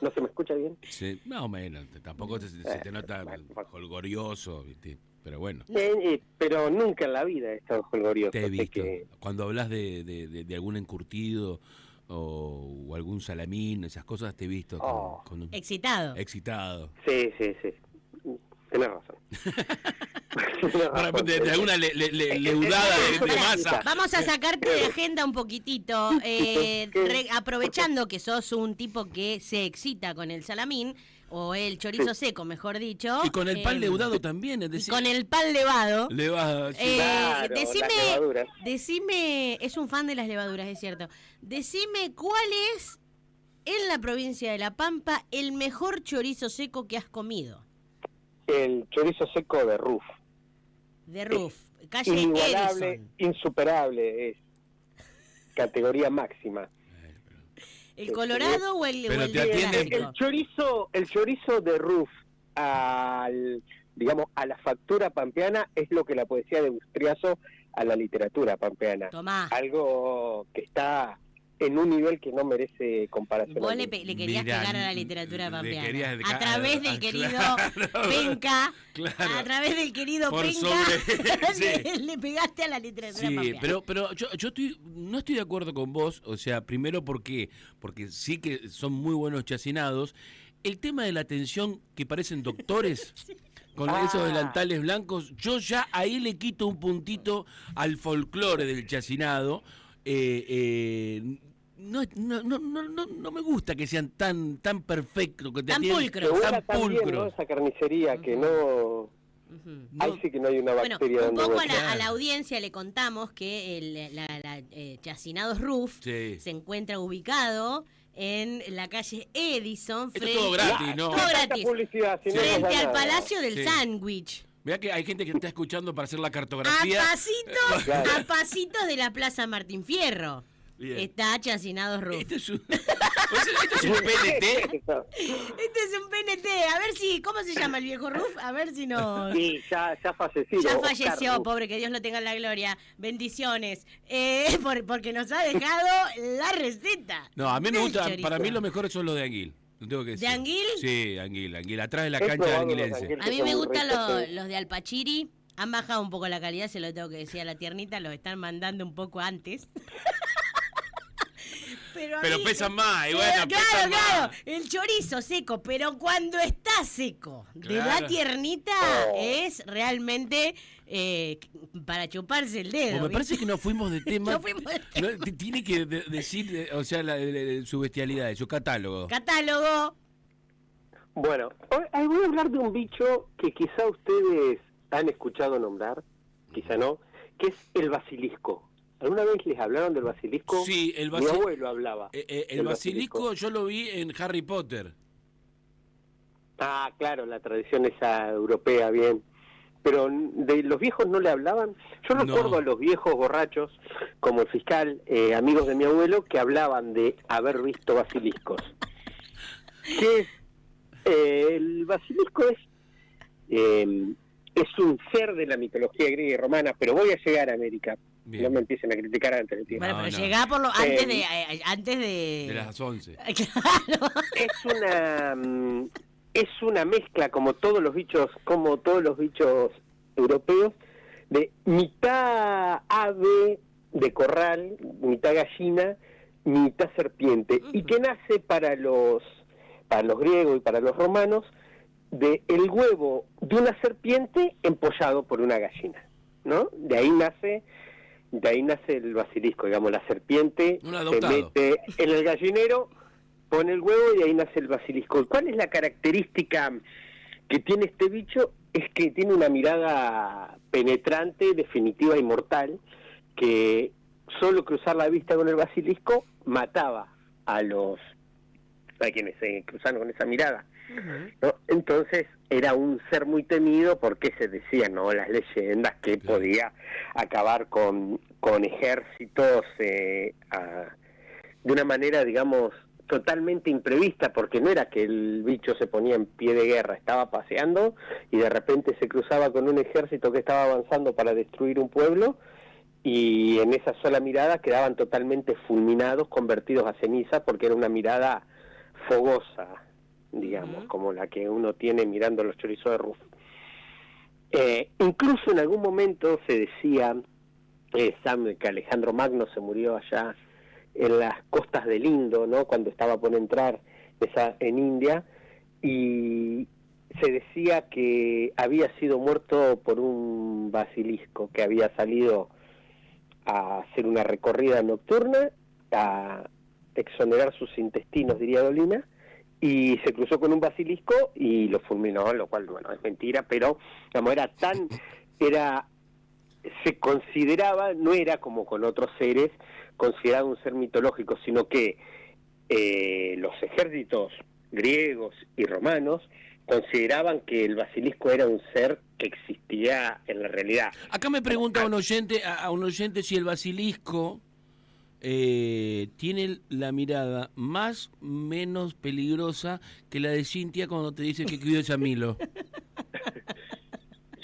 ¿No se me escucha bien? Sí, más o menos. Tampoco se te nota holgorioso, ¿viste? Pero bueno. Pero nunca en la vida he estado jolgorioso. Te he visto. Que... Cuando hablas de algún encurtido o algún salamín, esas cosas, te he visto excitado. Excitado. Sí. Tenés razón. De alguna leudada de masa. Vamos a sacarte de agenda un poquitito, aprovechando que sos un tipo que se excita con el salamín, o el chorizo seco, mejor dicho. Y con el pan leudado también, es decir. Y con el pan levado. Claro, decime, es un fan de las levaduras, es cierto. Decime cuál es, en la provincia de La Pampa, el mejor chorizo seco que has comido. El chorizo seco de Ruf. De Ruf, calle inigualable, Edison. Insuperable, es categoría máxima. ¿El colorado o el clásico? El chorizo de Ruf digamos, a la factura pampeana es lo que la poesía de Bustriazo a la literatura pampeana. Tomá. Algo que está en un nivel que no merece comparación. Vos le querías pegar a la literatura pampeana. A través del querido claro, Penca. Claro. A través del querido Por Penca. sí. le pegaste a la literatura pampeana. Pero yo no estoy de acuerdo con vos. O sea, primero porque sí que son muy buenos chacinados. El tema de la atención, que parecen doctores. Sí. Con esos delantales blancos, yo ya ahí le quito un puntito al folclore del chacinado. No me gusta que sean tan perfectos, que tan pulcros, tan pulcros. ¿No? Esa carnicería que no... Ahí sí que no hay una bacteria. Bueno, un poco a la audiencia le contamos que Chacinados Ruf se encuentra ubicado en la calle Edison. Esto es todo gratis, ¿no? Todo gratis. Publicidad, si frente al Palacio del Sándwich. Vea que hay gente que está escuchando para hacer la cartografía. A pasitos de la Plaza Martín Fierro. Bien. Está Chacinados Ruf. Este es un PNT. Este es un PNT. A ver si, ¿cómo se llama el viejo Ruf? A ver si no. Sí, ya falleció. Ya falleció, pobre, que Dios lo tenga en la gloria. Bendiciones. Porque nos ha dejado la receta. No, a mí me gusta, para mí lo mejor son los de anguil. Tengo que decir. ¿De anguil? Sí, anguil. Atrás de la cancha de anguilense. A mí me gustan los de alpachiri. Han bajado un poco la calidad, se lo tengo que decir a la tiernita. Los están mandando un poco antes. Pero pesan más, y bueno, claro, el chorizo seco, pero cuando está seco, de la tiernita, es realmente para chuparse el dedo. Me parece que nos fuimos de tema. No fuimos de tema. Tiene que decir, o sea, su bestialidad, su catálogo. Bueno, hoy voy a hablar de un bicho que quizá ustedes han escuchado nombrar, quizá no, que es el basilisco. ¿Alguna vez les hablaron del basilisco? Sí, mi abuelo hablaba. El basilisco yo lo vi en Harry Potter. Ah, claro, la tradición esa europea, bien. Pero de los viejos no le hablaban. Yo recuerdo a los viejos borrachos, como el fiscal, amigos de mi abuelo, que hablaban de haber visto basiliscos. El basilisco es un ser de la mitología griega y romana, pero voy a llegar a América. Bien. No me empiecen a criticar antes de tiempo. Bueno, pero llegá antes de las 11. Claro. Es una mezcla, como todos los bichos europeos, de mitad ave de corral, mitad gallina, mitad serpiente, y que nace para los griegos y para los romanos de el huevo de una serpiente empollado por una gallina, ¿no? De ahí nace el basilisco, digamos, la serpiente se mete en el gallinero, pone el huevo y ahí nace el basilisco. ¿Cuál es la característica que tiene este bicho? Es que tiene una mirada penetrante, definitiva y mortal, que solo cruzar la vista con el basilisco mataba a quienes se cruzaron con esa mirada. ¿No? Entonces era un ser muy temido porque se decían, ¿no?, las leyendas que podía acabar con ejércitos de una manera, digamos, totalmente imprevista, porque no era que el bicho se ponía en pie de guerra, estaba paseando y de repente se cruzaba con un ejército que estaba avanzando para destruir un pueblo, y en esa sola mirada quedaban totalmente fulminados, convertidos a ceniza, porque era una mirada fogosa, digamos, como la que uno tiene mirando los chorizos de Ruf. Incluso en algún momento se decía, que Alejandro Magno se murió allá en las costas del Indo, ¿no? Cuando estaba por entrar en India, y se decía que había sido muerto por un basilisco que había salido a hacer una recorrida nocturna, a exonerar sus intestinos, diría Dolina, y se cruzó con un basilisco y lo fulminó, lo cual, bueno, es mentira, pero, digamos, se consideraba, no era como con otros seres, considerado un ser mitológico, sino que los ejércitos griegos y romanos consideraban que el basilisco era un ser que existía en la realidad. Acá me pregunta un oyente si el basilisco tiene la mirada más menos peligrosa que la de Cintia cuando te dice que cuides a Milo.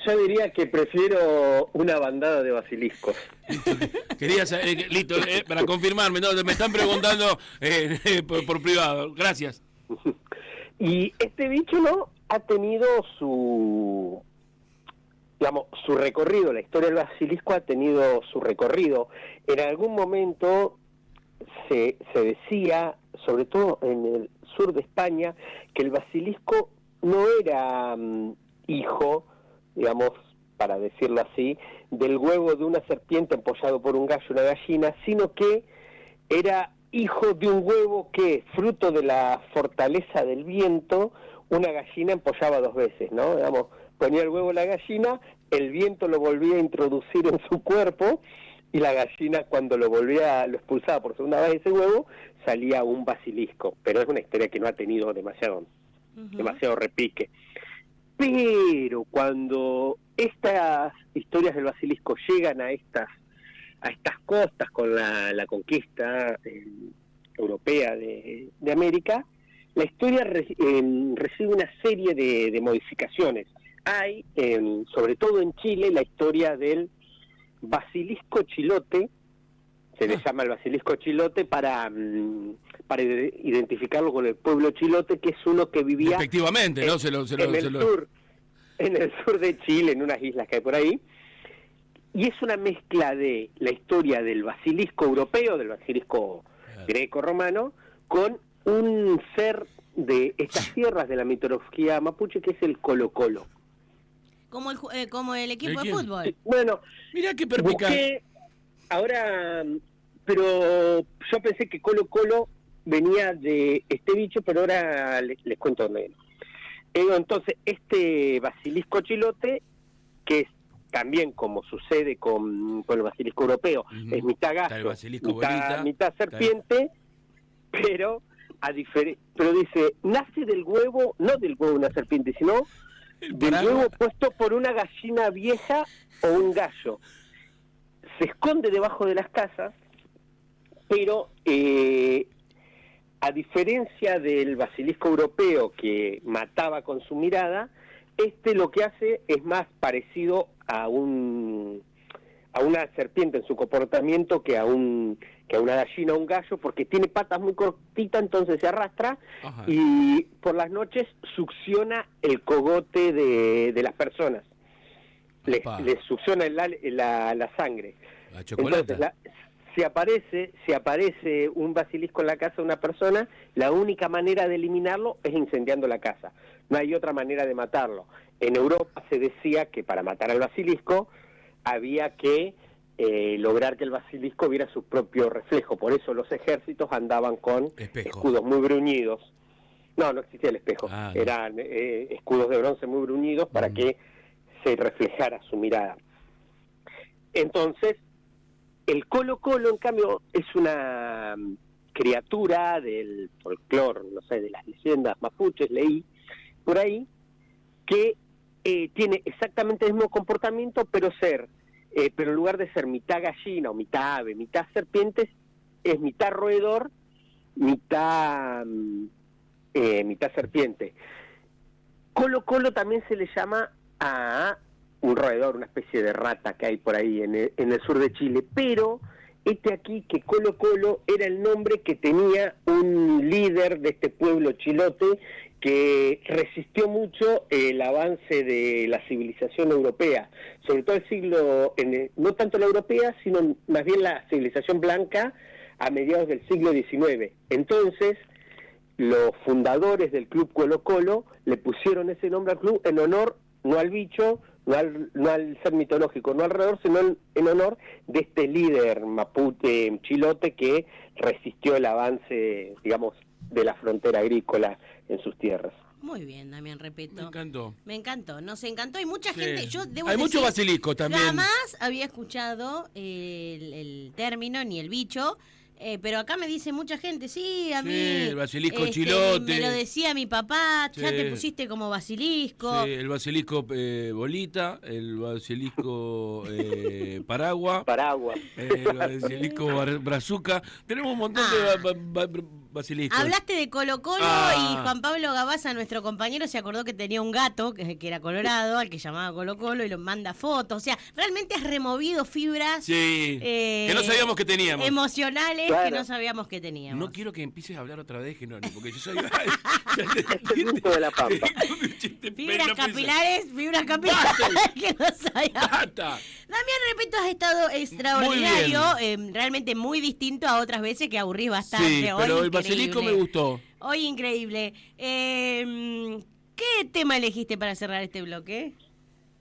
Yo diría que prefiero una bandada de basiliscos. Quería saber, listo, para confirmarme, no, me están preguntando por privado. Gracias. Y este bicho, ¿no?, ha tenido su recorrido. La historia del basilisco ha tenido su recorrido. En algún momento se decía, sobre todo en el sur de España, que el basilisco no era hijo, digamos, para decirlo así, del huevo de una serpiente empollado por un gallo y una gallina, sino que era hijo de un huevo que, fruto de la fortaleza del viento, una gallina empollaba 2 veces, ¿no? Digamos, ponía el huevo la gallina, el viento lo volvía a introducir en su cuerpo, y la gallina, cuando lo expulsaba por segunda vez ese huevo, salía un basilisco. Pero es una historia que no ha tenido demasiado repique. Pero cuando estas historias del basilisco llegan a estas costas con la conquista europea de América, la historia recibe una serie de modificaciones. Hay, sobre todo en Chile, la historia del basilisco chilote. Se le llama el basilisco chilote para identificarlo con el pueblo chilote, que es uno que vivía efectivamente, ¿no? En el sur de Chile, en unas islas que hay por ahí. Y es una mezcla de la historia del basilisco europeo, del basilisco greco-romano, con un ser de estas tierras de la mitología mapuche, que es el Colo-Colo. Como el equipo de fútbol. Bueno, mirá qué perspicaz. Ahora, pero yo pensé que Colo-Colo venía de este bicho, pero ahora les cuento dónde viene. Entonces, este basilisco chilote, que es también, como sucede con el basilisco europeo, es mitad gallo, mitad serpiente, pero dice, nace del huevo, no del huevo de una serpiente, sino del huevo puesto por una gallina vieja o un gallo. Se esconde debajo de las casas, pero a diferencia del basilisco europeo, que mataba con su mirada, lo que hace es más parecido a una serpiente en su comportamiento que a una gallina o un gallo, porque tiene patas muy cortitas, entonces se arrastra. Ajá. Y por las noches succiona el cogote de las personas, les succiona la sangre. La chocolate. Entonces, si aparece un basilisco en la casa de una persona, la única manera de eliminarlo es incendiando la casa. No hay otra manera de matarlo. En Europa se decía que para matar al basilisco había que lograr que el basilisco viera su propio reflejo. Por eso los ejércitos andaban con escudos muy bruñidos. No existía el espejo. Eran escudos de bronce muy bruñidos para que se reflejara su mirada. Entonces, el Colo-Colo, en cambio, es una criatura del folclore, no sé, de las leyendas mapuches, leí por ahí, que tiene exactamente el mismo comportamiento, pero en lugar de ser mitad gallina o mitad ave, mitad serpientes, es mitad roedor, mitad serpiente. Colo-Colo también se le llama a un roedor, una especie de rata que hay por ahí en el sur de Chile, pero aquí que Colo Colo era el nombre que tenía un líder de este pueblo chilote que resistió mucho el avance de la civilización europea, sobre todo no tanto la europea, sino más bien la civilización blanca a mediados del siglo XIX. Entonces, los fundadores del club Colo Colo le pusieron ese nombre al club en honor, no al bicho, no al ser mitológico, no alrededor, sino en honor de este líder mapute chilote que resistió el avance, digamos, de la frontera agrícola en sus tierras. Muy bien, Damián, repito. Me encantó. Me encantó, nos encantó. Hay mucha Sí. gente, yo debo Hay decir, mucho basilisco también. jamás había escuchado el término ni el bicho, pero acá me dice mucha gente, sí, a Sí, mí... el basilisco chilote. Me lo decía mi papá, ya Sí. te pusiste como basilisco. Sí, el basilisco bolita, el basilisco paraguas, Paraguas. el basilisco brazuca. Tenemos un montón de basiliscos. Hablaste de Colo Colo y Juan Pablo Gabaza, nuestro compañero, se acordó que tenía un gato que era colorado, al que llamaba Colo Colo, y lo manda fotos. O sea, realmente has removido fibras Sí, que no sabíamos que teníamos. emocionales Claro. que no sabíamos que teníamos. No quiero que empieces a hablar otra vez, Genoni, porque yo soy... Es el mito de la Pampa. Fibras capilares que no sabíamos. ¡Basta! Damián, repito, has estado extraordinario, realmente muy distinto a otras veces que aburrís bastante. Sí, Hoy pero el increíble. basilisco me gustó. Hoy increíble. ¿Qué tema elegiste para cerrar este bloque?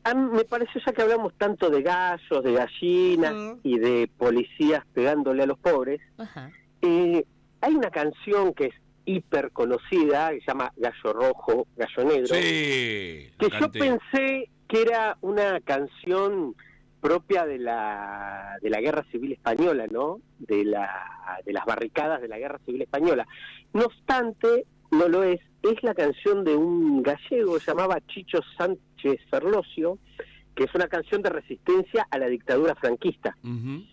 A mí me pareció, ya que hablamos tanto de gallos, de gallinas y de policías pegándole a los pobres, Ajá. hay una canción que es hiper conocida, que se llama Gallo Rojo, Gallo Negro, Sí. que la yo canté. pensé que era una canción propia de la Guerra Civil Española, ¿no? De las barricadas de la Guerra Civil Española. No obstante, no lo es la canción de un gallego, se llamaba Chicho Sánchez Ferlosio, que es una canción de resistencia a la dictadura franquista. Ujú.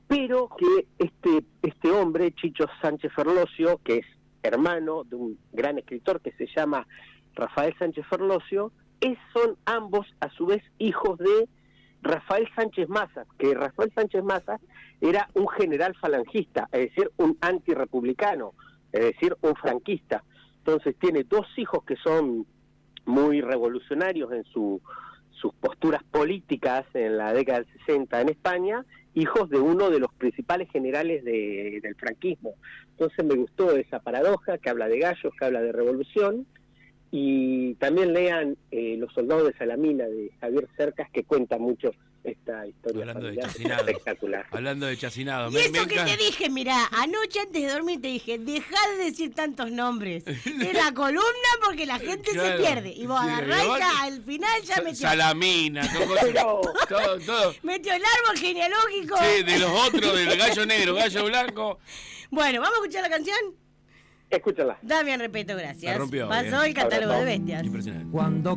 Pero que este hombre, Chicho Sánchez Ferlosio, que es hermano de un gran escritor que se llama Rafael Sánchez Ferlosio, son ambos a su vez hijos de Rafael Sánchez Mazas, que Rafael Sánchez Mazas era un general falangista, es decir, un antirrepublicano, es decir, un franquista. Entonces tiene dos hijos que son muy revolucionarios en sus posturas políticas en la década del 60 en España, hijos de uno de los principales generales del franquismo. Entonces me gustó esa paradoja que habla de gallos, que habla de revolución, y también lean Los soldados de Salamina de Javier Cercas, que cuenta mucho esta historia Hablando de familiar chacinados. espectacular. Hablando de chacinados. Y eso que te dije, mirá, anoche antes de dormir te dije, dejá de decir tantos nombres de la columna porque la gente Claro, se pierde. Y vos sí, agarrás igual ya que- al final ya metió. Salamina, todo. Metió el árbol genealógico. Sí, de los otros, del gallo negro, gallo blanco. Bueno, ¿vamos a escuchar la canción? Escúchala. Damián Repeto, gracias. La rompió, Pasó bien. el catálogo de Abrazo. bestias. Impresionante. Cuando